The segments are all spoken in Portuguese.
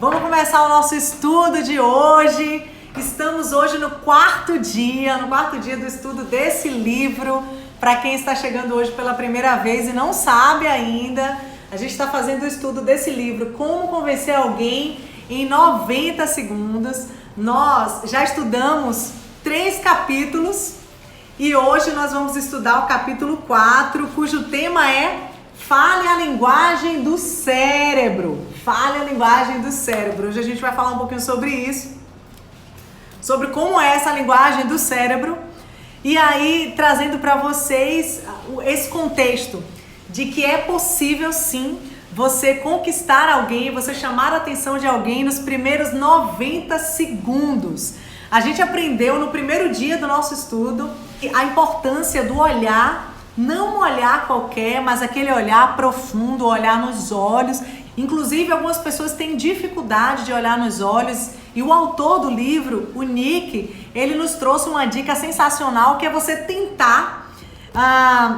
Vamos começar o nosso estudo de hoje. Estamos hoje no quarto dia do estudo desse livro. Para quem está chegando hoje pela primeira vez e não sabe ainda, a gente está fazendo o estudo desse livro, Como Convencer Alguém em 90 Segundos. Nós já estudamos 3 capítulos e hoje nós vamos estudar o capítulo 4, cujo tema é Fale a linguagem do cérebro. Fale a linguagem do cérebro. Hoje a gente vai falar um pouquinho sobre isso, sobre como é essa linguagem do cérebro. E aí, trazendo para vocês esse contexto de que é possível sim você conquistar alguém, você chamar a atenção de alguém nos primeiros 90 segundos. A gente aprendeu no primeiro dia do nosso estudo a importância do olhar. Não um olhar qualquer, mas aquele olhar profundo, olhar nos olhos. Inclusive, algumas pessoas têm dificuldade de olhar nos olhos. E o autor do livro, o Nick, ele nos trouxe uma dica sensacional, que é você tentar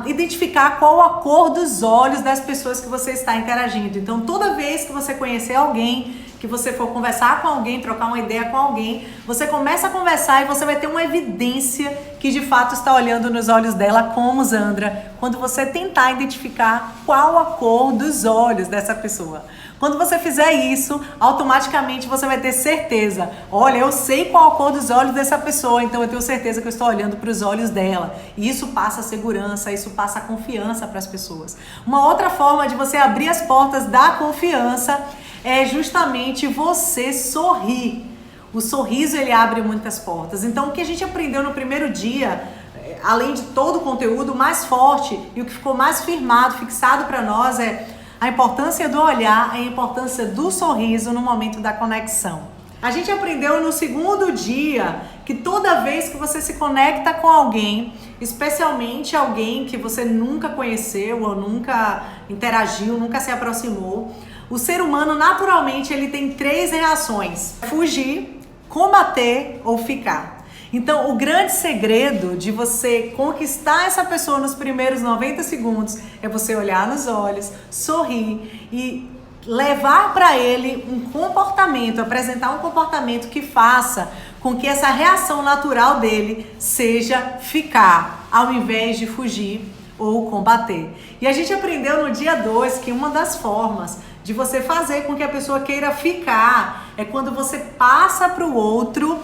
identificar qual a cor dos olhos das pessoas que você está interagindo. Então, toda vez que você conhecer alguém, que você for conversar com alguém, trocar uma ideia com alguém, você começa a conversar e você vai ter uma evidência que de fato está olhando nos olhos dela, como Zandra, quando você tentar identificar qual a cor dos olhos dessa pessoa. Quando você fizer isso, automaticamente você vai ter certeza. Olha, eu sei qual a cor dos olhos dessa pessoa, então eu tenho certeza que eu estou olhando para os olhos dela. E isso passa segurança, isso passa confiança para as pessoas. Uma outra forma de você abrir as portas da confiança é justamente você sorrir. O sorriso, ele abre muitas portas. Então, o que a gente aprendeu no primeiro dia, além de todo o conteúdo mais forte e o que ficou mais firmado, fixado para nós, é a importância do olhar, a importância do sorriso no momento da conexão. A gente aprendeu no segundo dia que toda vez que você se conecta com alguém, especialmente alguém que você nunca conheceu ou nunca interagiu, nunca se aproximou, o ser humano naturalmente ele tem 3 reações: fugir, combater ou ficar. Então, o grande segredo de você conquistar essa pessoa nos primeiros 90 segundos é você olhar nos olhos, sorrir e levar para ele um comportamento, apresentar um comportamento que faça com que essa reação natural dele seja ficar, ao invés de fugir ou combater. E a gente aprendeu no dia 2 que uma das formas de você fazer com que a pessoa queira ficar é quando você passa para o outro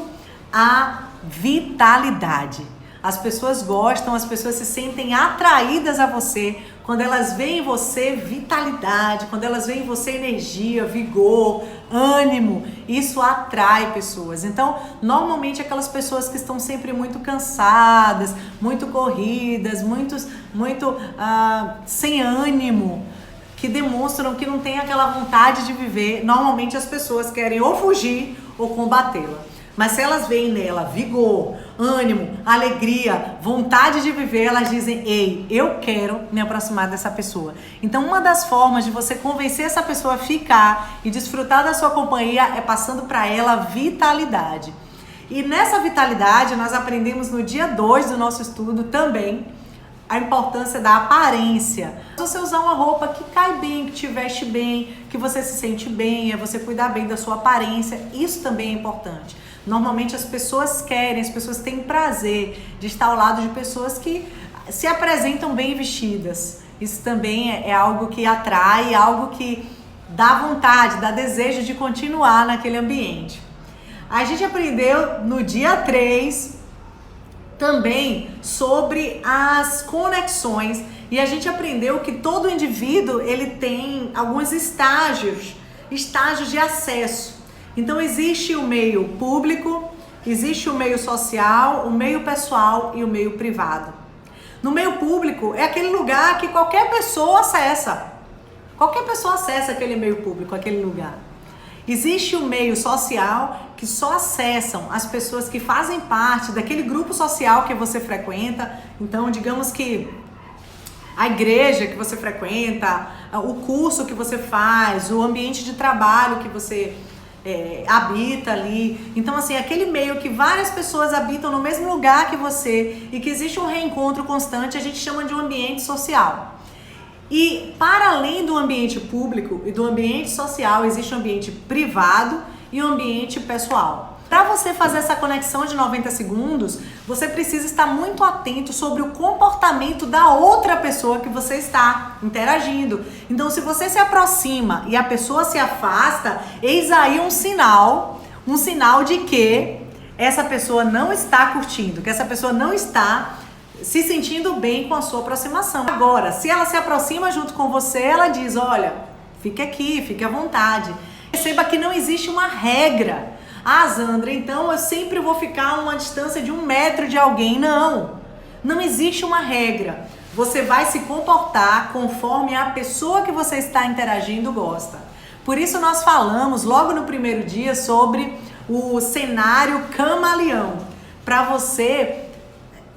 a vitalidade. As pessoas gostam, as pessoas se sentem atraídas a você quando elas veem em você vitalidade, quando elas veem em você energia, vigor, ânimo. Isso atrai pessoas. Então, normalmente aquelas pessoas que estão sempre muito cansadas, muito corridas, muito sem ânimo, que demonstram que não tem aquela vontade de viver, normalmente as pessoas querem ou fugir ou combatê-la. Mas se elas veem nela vigor, ânimo, alegria, vontade de viver, elas dizem: ei, eu quero me aproximar dessa pessoa. Então, uma das formas de você convencer essa pessoa a ficar e desfrutar da sua companhia é passando para ela vitalidade. E nessa vitalidade, nós aprendemos no dia 2 do nosso estudo também a importância da aparência. Você usar uma roupa que cai bem, que te veste bem, que você se sente bem, é você cuidar bem da sua aparência. Isso também é importante. Normalmente as pessoas têm prazer de estar ao lado de pessoas que se apresentam bem vestidas. Isso também é algo que atrai, algo que dá vontade, dá desejo de continuar naquele ambiente. A gente aprendeu no dia 3 também sobre as conexões e a gente aprendeu que todo indivíduo ele tem alguns estágios de acesso. Então existe o meio público, existe o meio social, o meio pessoal e o meio privado. No meio público é aquele lugar que qualquer pessoa acessa. Qualquer pessoa acessa aquele meio público, aquele lugar. Existe o meio social, que só acessam as pessoas que fazem parte daquele grupo social que você frequenta. Então, digamos que a igreja que você frequenta, o curso que você faz, o ambiente de trabalho que você habita ali. Então, assim, aquele meio que várias pessoas habitam no mesmo lugar que você e que existe um reencontro constante, a gente chama de um ambiente social. E para além do ambiente público e do ambiente social, existe um ambiente privado e um ambiente pessoal. Para você fazer essa conexão de 90 segundos, você precisa estar muito atento sobre o comportamento da outra pessoa que você está interagindo. Então, se você se aproxima e a pessoa se afasta, eis aí um sinal de que essa pessoa não está curtindo, que essa pessoa não está se sentindo bem com a sua aproximação. Agora, se ela se aproxima junto com você, ela diz, olha, fique aqui, fique à vontade. Perceba que não existe uma regra. Ah, Zandra, então eu sempre vou ficar a uma distância de 1 metro de alguém. Não existe uma regra. Você vai se comportar conforme a pessoa que você está interagindo gosta. Por isso nós falamos logo no primeiro dia sobre o cenário camaleão. Para você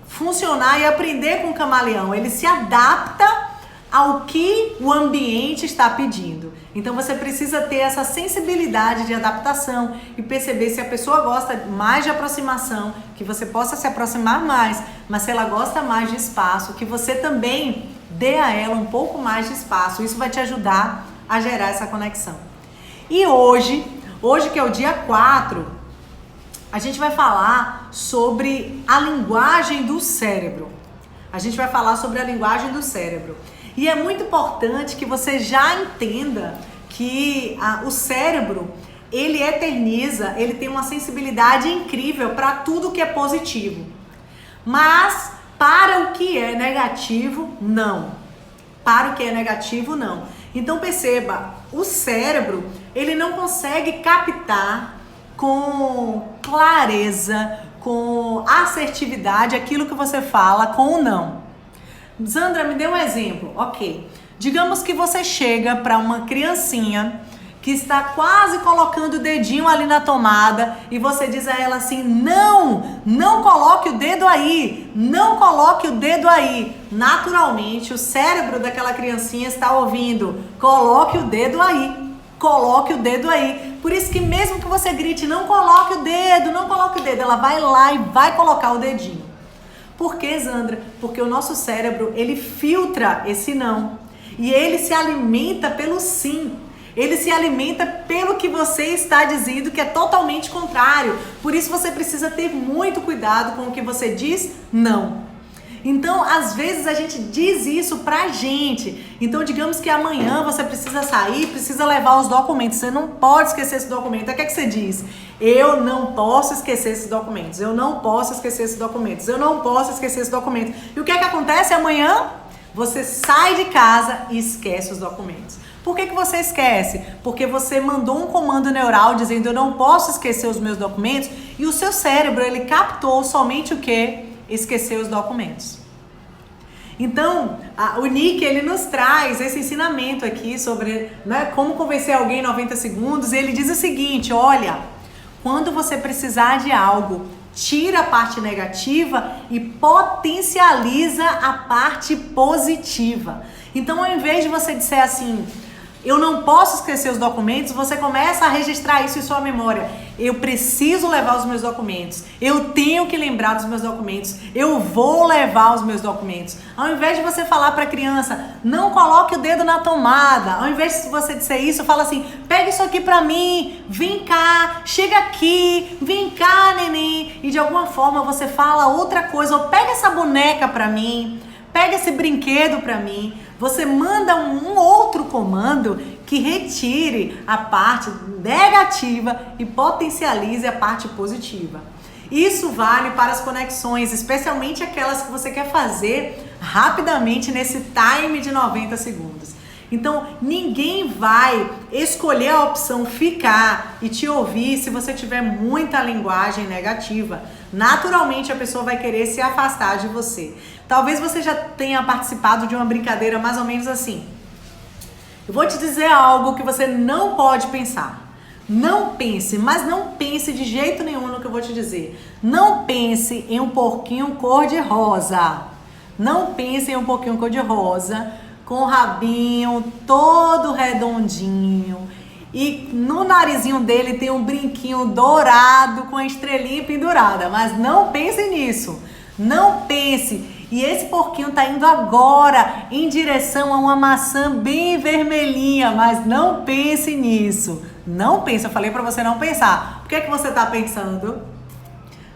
funcionar e aprender com o camaleão, ele se adapta ao que o ambiente está pedindo. Então você precisa ter essa sensibilidade de adaptação e perceber se a pessoa gosta mais de aproximação, que você possa se aproximar mais, mas se ela gosta mais de espaço, que você também dê a ela um pouco mais de espaço. Isso vai te ajudar a gerar essa conexão. E hoje que é o dia 4, a gente vai falar sobre a linguagem do cérebro. E é muito importante que você já entenda que o cérebro, ele eterniza, ele tem uma sensibilidade incrível para tudo que é positivo. Mas para o que é negativo, não. Então perceba, o cérebro, ele não consegue captar com clareza, com assertividade aquilo que você fala com o não. Zandra, me dê um exemplo. Ok. Digamos que você chega para uma criancinha que está quase colocando o dedinho ali na tomada e você diz a ela assim, não coloque o dedo aí, Naturalmente, o cérebro daquela criancinha está ouvindo, coloque o dedo aí. Por isso que mesmo que você grite, não coloque o dedo, ela vai lá e vai colocar o dedinho. Por que, Zandra? Porque o nosso cérebro, ele filtra esse não. E ele se alimenta pelo sim. Ele se alimenta pelo que você está dizendo, que é totalmente contrário. Por isso você precisa ter muito cuidado com o que você diz não. Então, às vezes a gente diz isso pra gente. Então, digamos que amanhã você precisa sair, precisa levar os documentos. Você não pode esquecer esse documento. Aí o que é que você diz? Eu não posso esquecer esses documentos. E o que é que acontece amanhã? Você sai de casa e esquece os documentos. Por que você esquece? Porque você mandou um comando neural dizendo eu não posso esquecer os meus documentos e o seu cérebro, ele captou somente o quê? Esquecer os documentos. Então, o Nick, ele nos traz esse ensinamento aqui sobre como convencer alguém em 90 segundos. E ele diz o seguinte, olha, quando você precisar de algo, tira a parte negativa e potencializa a parte positiva. Então, ao invés de você dizer assim, eu não posso esquecer os documentos, você começa a registrar isso em sua memória. Eu preciso levar os meus documentos. Eu tenho que lembrar dos meus documentos. Eu vou levar os meus documentos. Ao invés de você falar para a criança, não coloque o dedo na tomada. Ao invés de você dizer isso, fala assim, pega isso aqui para mim, vem cá, chega aqui, vem cá, neném. E de alguma forma você fala outra coisa, ou pega essa boneca para mim, pega esse brinquedo para mim. Você manda um outro comando que retire a parte negativa e potencialize a parte positiva. Isso vale para as conexões, especialmente aquelas que você quer fazer rapidamente nesse time de 90 segundos. Então, ninguém vai escolher a opção ficar e te ouvir se você tiver muita linguagem negativa. Naturalmente, a pessoa vai querer se afastar de você. Talvez você já tenha participado de uma brincadeira mais ou menos assim. Eu vou te dizer algo que você não pode pensar. Não pense, mas não pense de jeito nenhum no que eu vou te dizer. Não pense em um porquinho cor-de-rosa. Não pense em um porquinho cor-de-rosa, com o rabinho todo redondinho. E no narizinho dele tem um brinquinho dourado com a estrelinha pendurada. Mas não pense nisso. Não pense. E esse porquinho tá indo agora em direção a uma maçã bem vermelhinha, mas não pense nisso. Não pense, eu falei para você não pensar. Por que é que você tá pensando?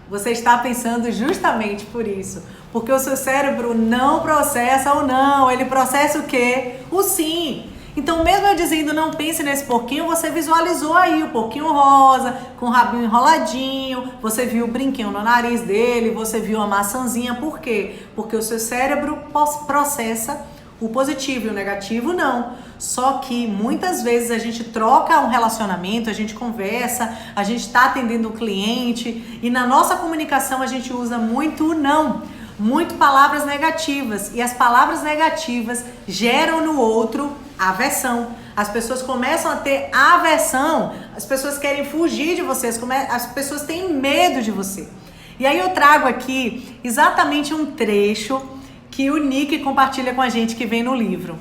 Você está pensando justamente por isso. Porque o seu cérebro não processa o não, ele processa o quê? O sim. Então, mesmo eu dizendo não pense nesse porquinho, você visualizou aí o porquinho rosa, com o rabinho enroladinho, você viu o brinquinho no nariz dele, você viu a maçãzinha. Por quê? Porque o seu cérebro processa o positivo e o negativo não. Só que muitas vezes a gente troca um relacionamento, a gente conversa, a gente está atendendo o cliente e na nossa comunicação a gente usa muito não. Muito palavras negativas, e as palavras negativas geram no outro aversão. As pessoas começam a ter aversão, as pessoas querem fugir de você, as pessoas têm medo de você. E aí eu trago aqui exatamente um trecho que o Nick compartilha com a gente, que vem no livro.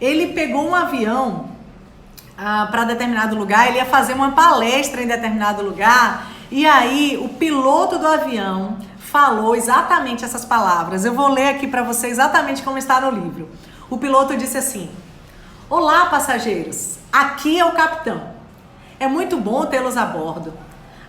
Ele pegou um avião para determinado lugar, ele ia fazer uma palestra em determinado lugar, e aí o piloto do avião falou exatamente essas palavras. Eu vou ler aqui para você exatamente como está no livro. O piloto disse assim: olá, passageiros, aqui é o capitão. É muito bom tê-los a bordo.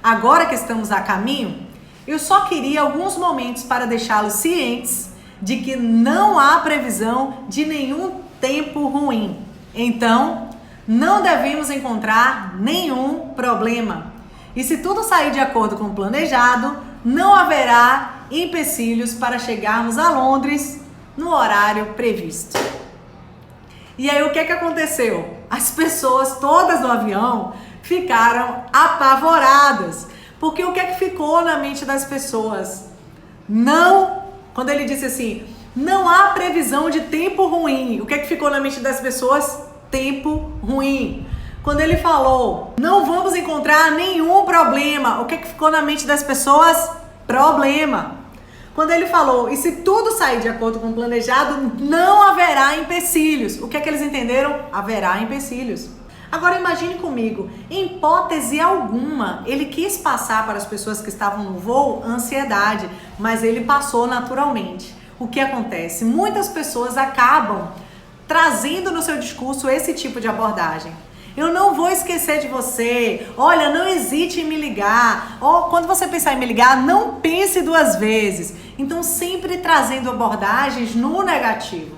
Agora que estamos a caminho, eu só queria alguns momentos para deixá-los cientes de que não há previsão de nenhum tempo ruim. Então, não devemos encontrar nenhum problema. E se tudo sair de acordo com o planejado, não haverá empecilhos para chegarmos a Londres no horário previsto. E aí o que aconteceu? As pessoas todas no avião ficaram apavoradas. Porque o que ficou na mente das pessoas? Não, quando ele disse assim, não há previsão de tempo ruim. O que ficou na mente das pessoas? Tempo ruim. Quando ele falou, não vamos encontrar nenhum problema, o que ficou na mente das pessoas? Problema. Quando ele falou, e se tudo sair de acordo com o planejado, não haverá empecilhos. O que eles entenderam? Haverá empecilhos. Agora imagine comigo, em hipótese alguma, ele quis passar para as pessoas que estavam no voo ansiedade, mas ele passou naturalmente. O que acontece? Muitas pessoas acabam trazendo no seu discurso esse tipo de abordagem. Eu não vou esquecer de você. Olha, não hesite em me ligar. Quando você pensar em me ligar, não pense duas vezes. Então, sempre trazendo abordagens no negativo.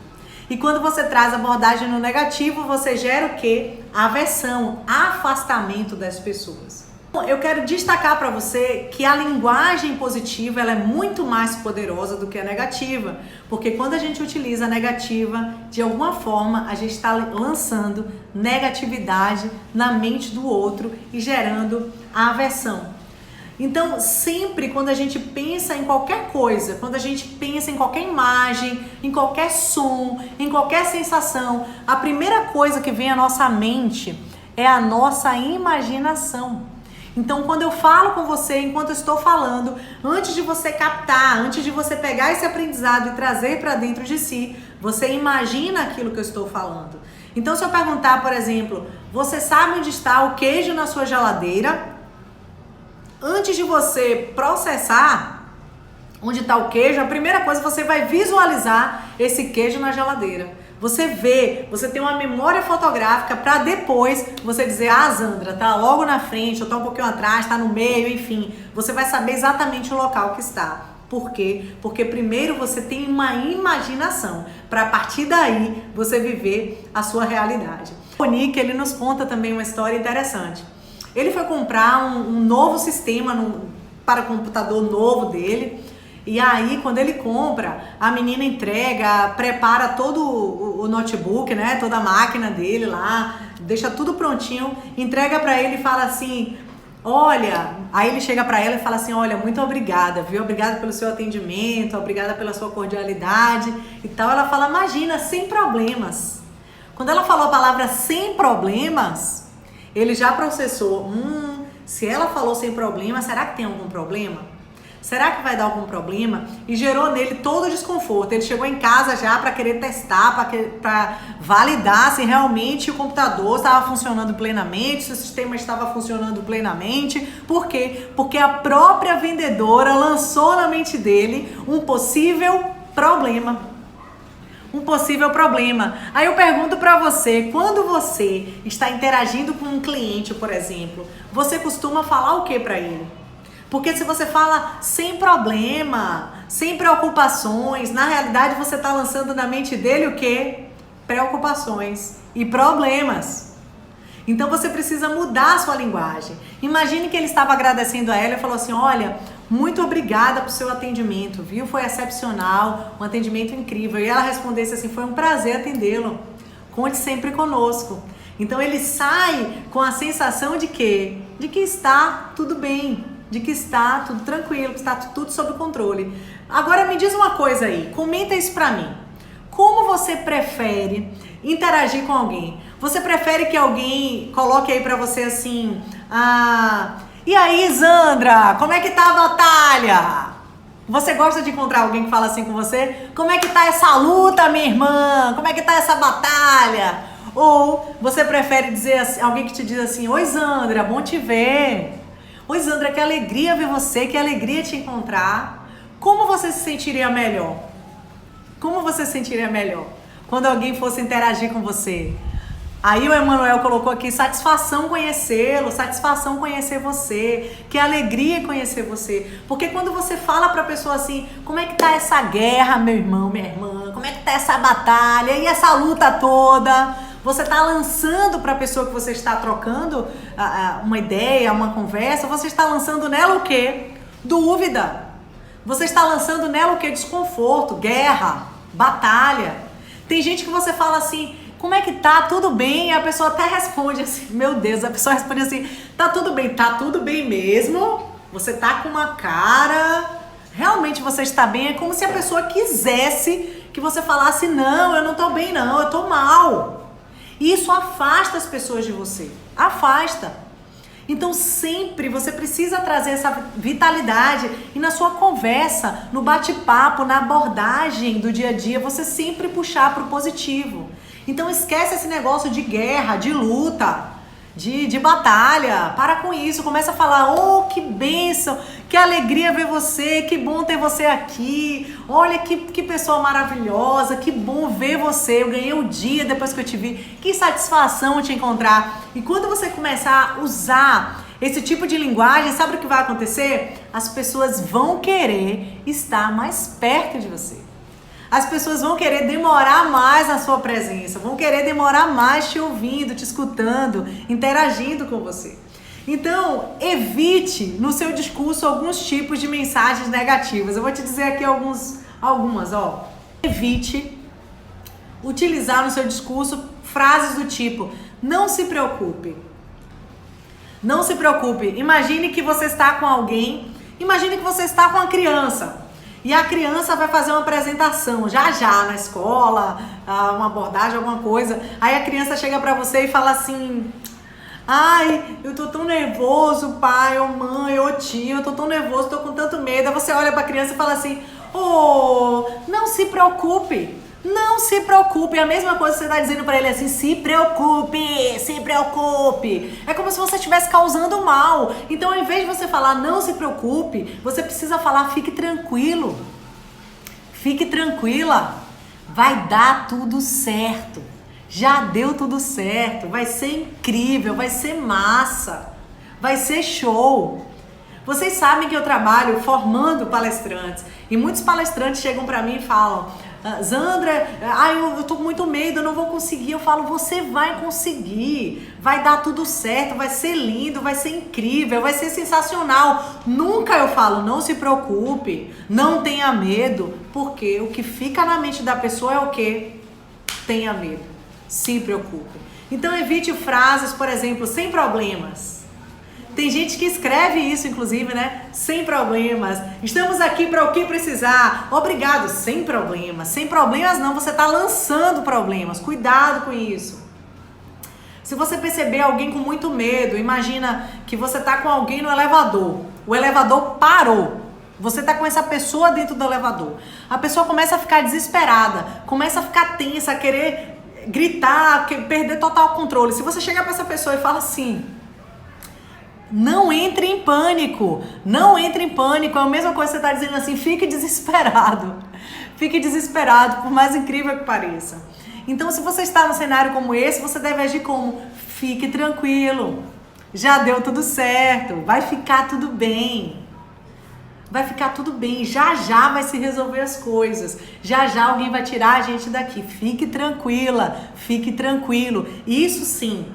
E quando você traz abordagem no negativo, você gera o quê? Aversão, afastamento das pessoas. Eu quero destacar para você que a linguagem positiva ela é muito mais poderosa do que a negativa, porque quando a gente utiliza a negativa, de alguma forma a gente está lançando negatividade na mente do outro e gerando a aversão. Então, sempre quando a gente pensa em qualquer coisa, quando a gente pensa em qualquer imagem, em qualquer som, em qualquer sensação, a primeira coisa que vem à nossa mente é a nossa imaginação. Então, quando eu falo com você, enquanto eu estou falando, antes de você captar, antes de você pegar esse aprendizado e trazer para dentro de si, você imagina aquilo que eu estou falando. Então, se eu perguntar, por exemplo, você sabe onde está o queijo na sua geladeira? Antes de você processar onde está o queijo, a primeira coisa você vai visualizar esse queijo na geladeira. Você vê, você tem uma memória fotográfica para depois você dizer, ah, Zandra, tá logo na frente, ou tá um pouquinho atrás, tá no meio, enfim. Você vai saber exatamente o local que está. Por quê? Porque primeiro você tem uma imaginação, para a partir daí você viver a sua realidade. O Nick, ele nos conta também uma história interessante. Ele foi comprar um novo sistema para o computador novo dele. E aí, quando ele compra, a menina entrega, prepara todo o notebook, né? Toda a máquina dele lá, deixa tudo prontinho, entrega para ele e fala assim, olha... Aí ele chega para ela e fala assim, olha, muito obrigada, viu? Obrigada pelo seu atendimento, obrigada pela sua cordialidade e tal. Ela fala, imagina, sem problemas. Quando ela falou a palavra sem problemas, ele já processou, se ela falou sem problema, será que tem algum problema? Será que vai dar algum problema? E gerou nele todo o desconforto. Ele chegou em casa já para querer testar, para validar se realmente o computador estava funcionando plenamente, se o sistema estava funcionando plenamente. Por quê? Porque a própria vendedora lançou na mente dele um possível problema. Um possível problema. Aí eu pergunto pra você, quando você está interagindo com um cliente, por exemplo, você costuma falar o que pra ele? Porque se você fala sem problema, sem preocupações, na realidade você está lançando na mente dele o quê? Preocupações e problemas. Então você precisa mudar a sua linguagem. Imagine que ele estava agradecendo a ela e falou assim, olha, muito obrigada pelo seu atendimento, viu? Foi excepcional, um atendimento incrível. E ela respondesse assim, foi um prazer atendê-lo. Conte sempre conosco. Então ele sai com a sensação de quê? De que está tudo bem, de que está tudo tranquilo, que está tudo sob controle. Agora me diz uma coisa aí, comenta isso pra mim. Como você prefere interagir com alguém? Você prefere que alguém coloque aí pra você assim, e aí, Zandra, como é que tá a batalha? Você gosta de encontrar alguém que fala assim com você? Como é que tá essa luta, minha irmã? Como é que tá essa batalha? Ou você prefere dizer assim, alguém que te diz assim, oi, Zandra, bom te ver. Oi, Zandra, que alegria ver você, que alegria te encontrar. Como você se sentiria melhor? Como você se sentiria melhor quando alguém fosse interagir com você? Aí o Emanuel colocou aqui, satisfação conhecê-lo, satisfação conhecer você, que alegria conhecer você. Porque quando você fala pra pessoa assim, como é que tá essa guerra, meu irmão, minha irmã? Como é que tá essa batalha e essa luta toda? Você está lançando para a pessoa que você está trocando uma ideia, uma conversa, você está lançando nela o quê? Dúvida. Você está lançando nela o quê? Desconforto, guerra, batalha. Tem gente que você fala assim, como é que tá? Tudo bem? E a pessoa até responde assim, meu Deus, a pessoa responde assim, tá tudo bem mesmo? Você tá com uma cara, realmente você está bem? É como se a pessoa quisesse que você falasse, não, eu não tô bem não, eu tô mal. E isso afasta as pessoas de você. Afasta. Então sempre você precisa trazer essa vitalidade e na sua conversa, no bate-papo, na abordagem do dia a dia, você sempre puxar para o positivo. Então esquece esse negócio de guerra, de luta, de batalha. Para com isso, começa a falar, oh, que bênção, que alegria ver você, que bom ter você aqui, olha que pessoa maravilhosa, que bom ver você, eu ganhei o dia depois que eu te vi, que satisfação te encontrar. E quando você começar a usar esse tipo de linguagem, sabe o que vai acontecer? As pessoas vão querer estar mais perto de você. As pessoas vão querer demorar mais na sua presença, vão querer demorar mais te ouvindo, te escutando, interagindo com você. Então, evite no seu discurso alguns tipos de mensagens negativas. Eu vou te dizer aqui algumas, ó. Evite utilizar no seu discurso frases do tipo, não se preocupe. Não se preocupe. Imagine que você está com alguém, imagine que você está com uma criança. E a criança vai fazer uma apresentação, já na escola, uma abordagem, alguma coisa. Aí a criança chega pra você e fala assim, ai, eu tô tão nervoso, pai, ou mãe, ou tio, eu tô tão nervoso, tô com tanto medo. Aí você olha pra criança e fala assim, oh, não se preocupe. Não se preocupe, é a mesma coisa que você está dizendo para ele assim, se preocupe, se preocupe. É como se você estivesse causando mal. Então, ao invés de você falar não se preocupe, você precisa falar fique tranquilo. Fique tranquila. Vai dar tudo certo. Já deu tudo certo. Vai ser incrível, vai ser massa. Vai ser show. Vocês sabem que eu trabalho formando palestrantes. E muitos palestrantes chegam para mim e falam, Zandra, eu tô com muito medo, eu não vou conseguir. Eu falo, você vai conseguir, vai dar tudo certo, vai ser lindo, vai ser incrível, vai ser sensacional. Nunca eu falo, não se preocupe, não tenha medo, porque o que fica na mente da pessoa é o quê? Tenha medo, se preocupe. Então evite frases, por exemplo, sem problemas. Tem gente que escreve isso, inclusive, né? Sem problemas. Estamos aqui para o que precisar. Obrigado. Sem problemas. Sem problemas não, você está lançando problemas. Cuidado com isso. Se você perceber alguém com muito medo, imagina que você está com alguém no elevador. O elevador parou. Você está com essa pessoa dentro do elevador. A pessoa começa a ficar desesperada, começa a ficar tensa, a querer gritar, perder total controle. Se você chegar para essa pessoa e fala assim... Não entre em pânico, não entre em pânico, é a mesma coisa que você está dizendo assim, fique desesperado, fique desesperado, por mais incrível que pareça. Então, se você está num cenário como esse, você deve agir como? Fique tranquilo, já deu tudo certo, vai ficar tudo bem. Vai ficar tudo bem, já já vai se resolver as coisas, já já alguém vai tirar a gente daqui. Fique tranquila, fique tranquilo. Isso sim,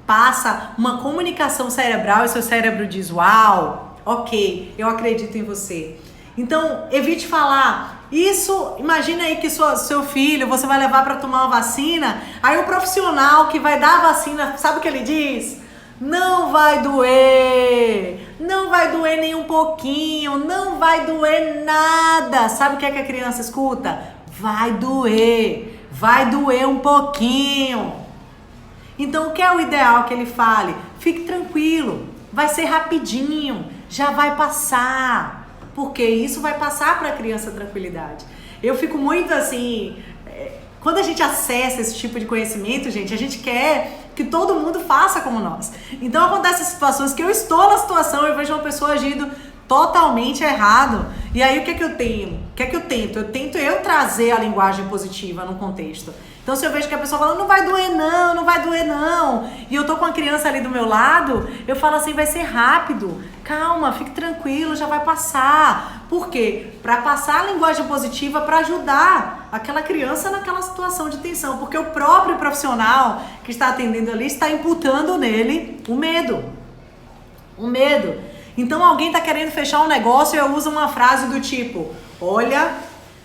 passa uma comunicação cerebral e seu cérebro diz, uau, ok, eu acredito em você. Então, evite falar. Isso, imagina aí que seu filho, você vai levar para tomar uma vacina, aí o profissional que vai dar a vacina, sabe o que ele diz? Não vai doer, não vai doer nem um pouquinho, não vai doer nada. Sabe o que é que a criança escuta? Vai doer um pouquinho. Então o que é o ideal que ele fale? Fique tranquilo, vai ser rapidinho, já vai passar. Porque isso vai passar para a criança tranquilidade. Eu fico muito assim, quando a gente acessa esse tipo de conhecimento, gente, a gente quer que todo mundo faça como nós. Então acontecem situações que eu estou na situação e vejo uma pessoa agindo totalmente errado. E aí o que é que eu tenho? O que é que eu tento? Eu tento trazer a linguagem positiva no contexto. Então se eu vejo que a pessoa fala, não vai doer não, não vai doer não, e eu tô com a criança ali do meu lado, eu falo assim, vai ser rápido, calma, fique tranquilo, já vai passar. Por quê? Para passar a linguagem positiva para ajudar aquela criança naquela situação de tensão, porque o próprio profissional que está atendendo ali está imputando nele o medo. O medo. Então alguém está querendo fechar um negócio e eu uso uma frase do tipo, olha,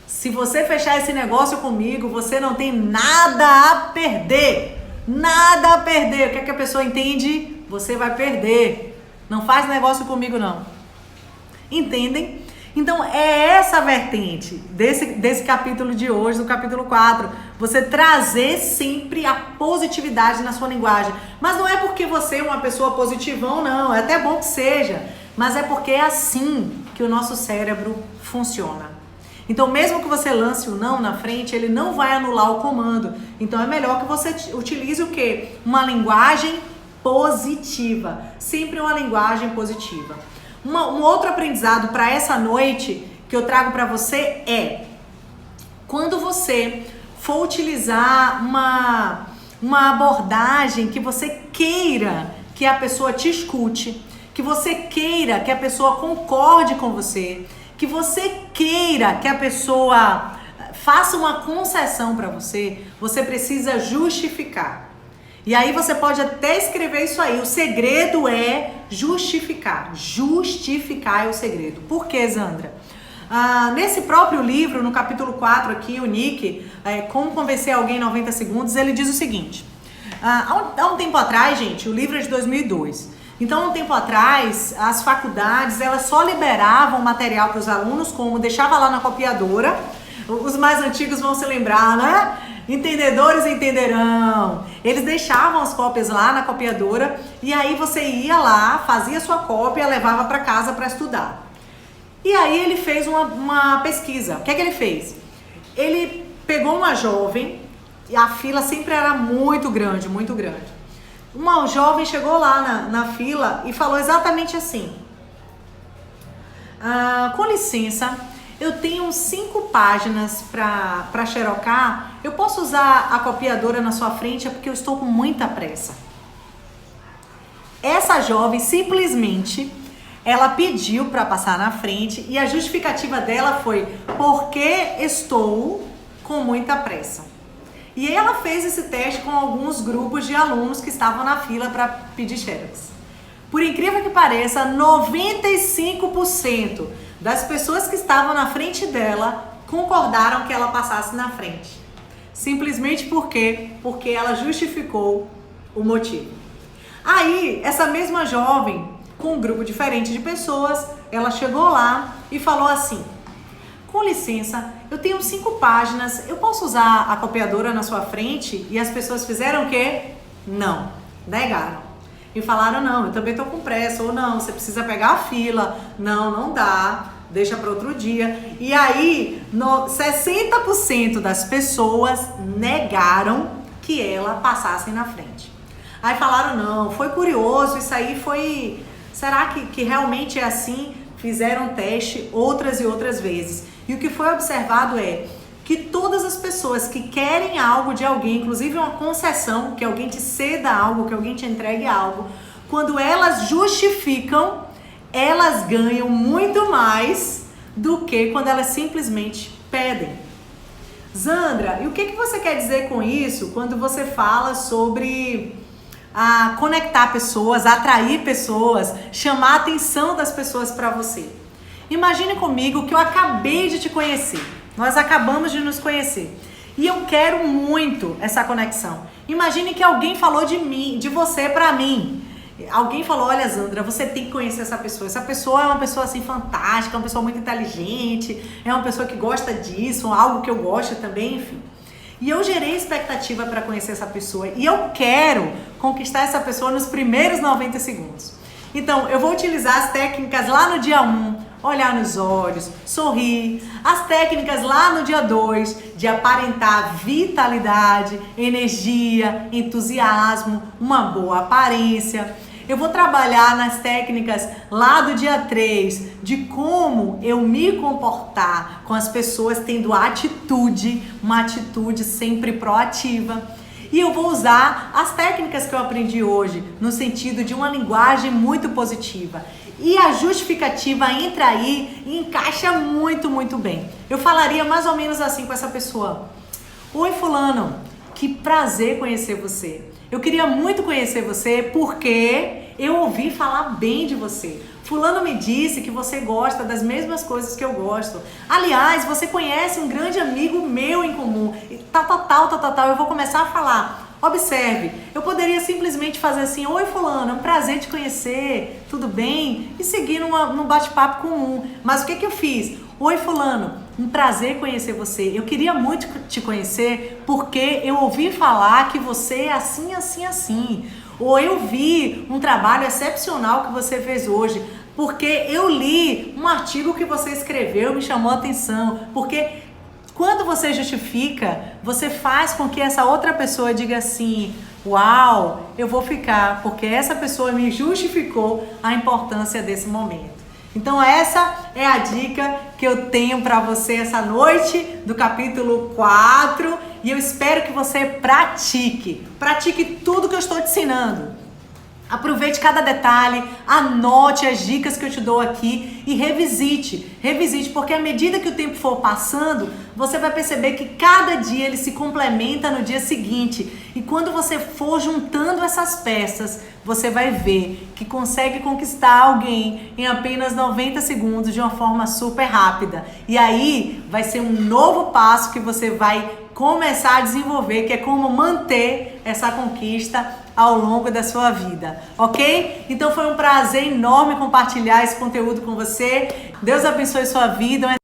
se você fechar esse negócio comigo, você não tem nada a perder. Nada a perder. O que é que a pessoa entende? Você vai perder. Não faz negócio comigo não. Entendem? Então é essa a vertente desse capítulo de hoje, do capítulo 4. Você trazer sempre a positividade na sua linguagem. Mas não é porque você é uma pessoa positivão, não. É até bom que seja. Mas é porque é assim que o nosso cérebro funciona. Então mesmo que você lance o não na frente, ele não vai anular o comando. Então é melhor que você utilize o quê? Uma linguagem positiva. Sempre uma linguagem positiva. Um outro aprendizado para essa noite que eu trago para você é quando você for utilizar uma abordagem que você queira que a pessoa te escute, que você queira que a pessoa concorde com você, que você queira que a pessoa faça uma concessão para você, você precisa justificar. E aí você pode até escrever isso aí. O segredo é justificar. Justificar é o segredo. Por quê, Zandra? Nesse próprio livro, no capítulo 4 aqui, o Nick, Como Convencer Alguém em 90 Segundos, ele diz o seguinte. Há um tempo atrás, gente, o livro é de 2002. Então, há um tempo atrás, as faculdades, elas só liberavam material para os alunos, como deixava lá na copiadora. Os mais antigos vão se lembrar, né? Entendedores entenderão. Eles deixavam as cópias lá na copiadora e aí você ia lá, fazia sua cópia, levava para casa para estudar. E aí ele fez uma pesquisa. O que é que ele fez? Ele pegou uma jovem e a fila sempre era muito grande, muito grande. Uma jovem chegou lá na fila e falou exatamente assim. Com licença, eu tenho 5 páginas para xerocar. Eu posso usar a copiadora na sua frente? É porque eu estou com muita pressa. Essa jovem simplesmente, ela pediu para passar na frente e a justificativa dela foi porque estou com muita pressa. E ela fez esse teste com alguns grupos de alunos que estavam na fila para pedir xerox. Por incrível que pareça, 95% das pessoas que estavam na frente dela concordaram que ela passasse na frente. Simplesmente porque ela justificou o motivo. Aí, essa mesma jovem, com um grupo diferente de pessoas, ela chegou lá e falou assim: com licença, eu tenho 5 páginas, eu posso usar a copiadora na sua frente? E as pessoas fizeram o quê? Não, negaram. E falaram, não, eu também tô com pressa, ou não, você precisa pegar a fila, não dá, deixa para outro dia. E aí, 60% das pessoas negaram que ela passasse na frente. Aí falaram, não, foi curioso, isso aí foi... Será que realmente é assim? Fizeram teste outras e outras vezes. E o que foi observado é que todas as pessoas que querem algo de alguém, inclusive uma concessão, que alguém te ceda algo, que alguém te entregue algo, quando elas justificam, elas ganham muito mais do que quando elas simplesmente pedem. Zandra, e o que você quer dizer com isso quando você fala sobre conectar pessoas, atrair pessoas, chamar a atenção das pessoas para você? Imagine comigo que eu acabei de te conhecer. Nós acabamos de nos conhecer. E eu quero muito essa conexão. Imagine que alguém falou de mim, de você para mim. Alguém falou: olha, Zandra, você tem que conhecer essa pessoa. Essa pessoa é uma pessoa assim fantástica, uma pessoa muito inteligente, é uma pessoa que gosta disso, algo que eu gosto também, enfim. E eu gerei expectativa para conhecer essa pessoa. E eu quero conquistar essa pessoa nos primeiros 90 segundos. Então, eu vou utilizar as técnicas lá no dia 1, olhar nos olhos, sorrir. As técnicas lá no dia 2, de aparentar vitalidade, energia, entusiasmo, uma boa aparência. Eu vou trabalhar nas técnicas lá do dia 3, de como eu me comportar com as pessoas tendo atitude, uma atitude sempre proativa. E eu vou usar as técnicas que eu aprendi hoje, no sentido de uma linguagem muito positiva. E a justificativa entra aí e encaixa muito, muito bem. Eu falaria mais ou menos assim com essa pessoa: oi, fulano, que prazer conhecer você. Eu queria muito conhecer você porque eu ouvi falar bem de você. Fulano me disse que você gosta das mesmas coisas que eu gosto. Aliás, você conhece um grande amigo meu em comum. Tal. Eu vou começar a falar. Observe, eu poderia simplesmente fazer assim: oi, fulano, é um prazer te conhecer, tudo bem? E seguir num bate-papo comum. Mas o que eu fiz? Oi, fulano, um prazer conhecer você. Eu queria muito te conhecer porque eu ouvi falar que você é assim, assim, assim. Ou eu vi um trabalho excepcional que você fez hoje, porque eu li um artigo que você escreveu, me chamou a atenção. Porque quando você justifica, você faz com que essa outra pessoa diga assim: uau, eu vou ficar, porque essa pessoa me justificou a importância desse momento. Então essa é a dica que eu tenho para você essa noite do capítulo 4, e eu espero que você pratique tudo que eu estou te ensinando. Aproveite cada detalhe, anote as dicas que eu te dou aqui e revisite, porque à medida que o tempo for passando, você vai perceber que cada dia ele se complementa no dia seguinte. E quando você for juntando essas peças, você vai ver que consegue conquistar alguém em apenas 90 segundos de uma forma super rápida. E aí vai ser um novo passo que você vai começar a desenvolver, que é como manter essa conquista ao longo da sua vida, ok? Então foi um prazer enorme compartilhar esse conteúdo com você. Deus abençoe sua vida.